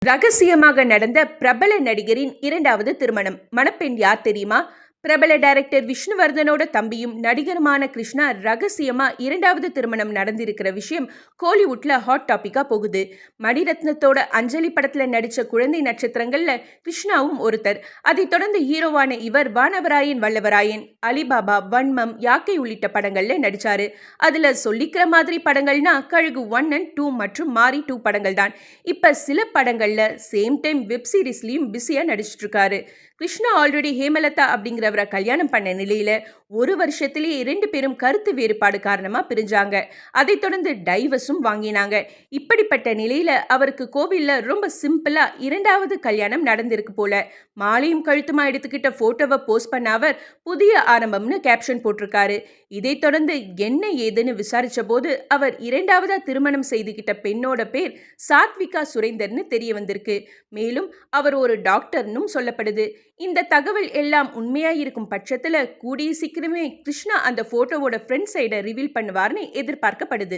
ரகசியமாக நடந்த பிரபல நடிகரின் இரண்டாவது திருமணம். மணப்பெண் யார் தெரியுமா? பிரபல டைரக்டர் விஷ்ணுவர்தனோட தம்பியும் நடிகருமான கிருஷ்ணா ரகசியமா இரண்டாவது திருமணம் நடந்திருக்கிற விஷயம் கோலிவுட்ல ஹாட் டாபிக்கா போகுது. மணிரத்னத்தோட அஞ்சலி படத்துல நடிச்ச குழந்தை நட்சத்திரங்கள்ல கிருஷ்ணாவும் ஒருத்தர். அதைத் தொடர்ந்து ஹீரோவான இவர் வானவராயன் வல்லவராயன், அலிபாபா, வன்மம், யாக்கை உள்ளிட்ட படங்கள்ல நடிச்சாரு. அதுல சொல்லிக்கிற மாதிரி படங்கள்னா கழுகு 1 and 2 மற்றும் மாரி 2 படங்கள் தான். இப்ப சில படங்கள்ல சேம் டைம் வெப் சீரிஸ்லயும் பிஸியா நடிச்சிட்டு இருக்காரு. கிருஷ்ணா ஆல்ரெடி ஹேமலதா அப்படிங்கிறவரை கல்யாணம் பண்ண நிலையில ஒரு வருஷத்திலேயே 2 பேரும் கருத்து வேறுபாடு காரணமா பிரிஞ்சாங்க. அதைத் தொடர்ந்து டைவர்ஸும் வாங்கினாங்க. இப்படிப்பட்ட நிலையில அவருக்கு கோவில்ல ரொம்ப சிம்பிளா இரண்டாவது கல்யாணம் நடந்திருக்கு போல. மாலையும் கழுத்துமா எடுத்துக்கிட்ட போட்டோவை போஸ்ட் பண்ண அவர் புதிய ஆரம்பம்னு கேப்ஷன் போட்டிருக்காரு. இதைத் தொடர்ந்து என்ன ஏதுன்னு விசாரிச்ச போது அவர் இரண்டாவதா திருமணம் செய்துகிட்ட பெண்ணோட பேர் சாத்விகா சுரேந்தர்னு தெரிய வந்திருக்கு. மேலும் அவர் ஒரு டாக்டர்னும் சொல்லப்படுது. இந்த தகவல் எல்லாம் உண்மையா இருக்கும் பட்சத்துல கூடிய சீக்கிரமே கிருஷ்ணா அந்த போட்டோவோட ஃப்ரண்ட் சைடை ரிவீல் பண்ணுவார்னு எதிர்பார்க்கப்படுது.